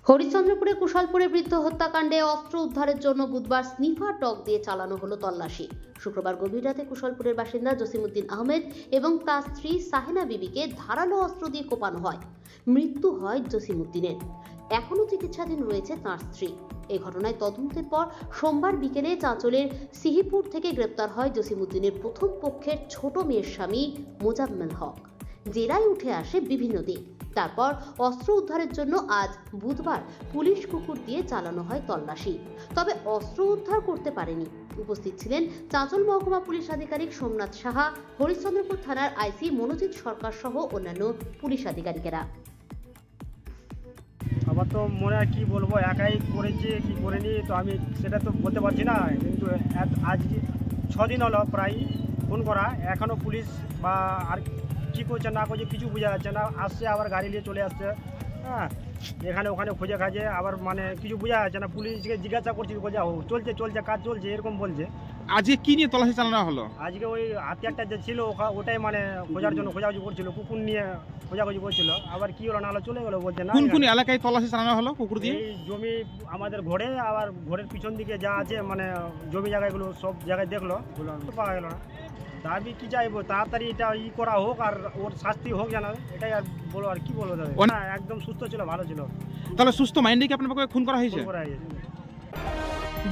হরিশ্চন্দ্রপুরে কুশালপুরে বৃদ্ধ হত্যাকাণ্ডে অস্ত্র উদ্ধারের জন্য বুধবার স্নিফার ডগ দিয়ে চালানো হলো তল্লাশি। শুক্রবার গভীর রাতে কুশালপুরের বাসিন্দা জসিমউদ্দিন আহমেদ এবং তার স্ত্রী সাহেনা বিবিকে ধারালো অস্ত্র দিয়ে কোপানো হয়। মৃত্যু হয় জসিমউদ্দিনের। এখনও চিকিৎসাধীন রয়েছে তাঁর স্ত্রী। এই ঘটনায় তদন্তের পর সোমবার বিকেলে চাঁচলের সিহিপুর থেকে গ্রেপ্তার হয় জসিমউদ্দিনের প্রথম পক্ষের ছোট মেয়ের স্বামী মোজাম্মেল হক। জেরায় উঠে আসে বিভিন্ন দিক। তারপর অস্ত্র উদ্ধারের জন্য আজ বুধবার পুলিশ কুকুর দিয়ে চালানো হয় তল্লাশি। তবে অস্ত্র উদ্ধার করতে পারেনি। উপস্থিত ছিলেন চাঁচল মহকুমা পুলিশ আধিকারিক সোমনাথ সাহা, হরিশ্চন্দ্রপুর থানার আইসি মনোজিৎ সরকার সহ অন্যান্য পুলিশ আধিকারিকেরা। আমার তো মনে হয় কি বলবো, একাই করেছি কি করিনি তো আমি সেটা তো বলতে পারছি না, কিন্তু আজ 6 দিন হলো প্রায় ফোন করা, এখনও পুলিশ বা আর কী করছে না করছে কিছু বোঝা যাচ্ছে না। আসছে আবার গাড়ি নিয়ে চলে আসছে, হ্যাঁ, এখানে ওখানে খুঁজে খাজে আবার মানে কিছু বোঝা যাচ্ছে না। পুলিশকে জিজ্ঞাসা করছি, বলছে চলছে চলছে কাজ চলছে, এরকম বলছে। আজকে কি নিয়ে তল্লাশি চালানো হলো? আজকে ওই হাতিয়ারটা যে ছিল ওটাই মানে খোঁজার জন্য খোঁজাখুঁজি করছিল, কুকুর নিয়ে খোঁজাখুঁজি করছিল। আবার কি হলো না হলো চলে গেলো বলছে না। কোন কোন এলাকায় তল্লাশি চালানো হলো কুকুর দিয়ে? এই জমি আমাদের ঘরে, আবার ঘরের পিছন দিকে যা আছে মানে জমি জায়গাগুলো সব জায়গায় দেখলো, পাওয়া গেল না। দাবি কি চাইবো, তাড়াতাড়ি এটা করা হোক আর ওর শাস্তি হোক যেন, এটাই আর বলো। আর কি বলবো, না একদম সুস্থ ছিল, ভালো ছিল। তাহলে সুস্থ মাইন্ডে কি আপনার পক্ষে খুন করা হয়েছে? খুন করা হয়েছে।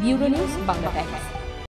Bureau news Bangla Times.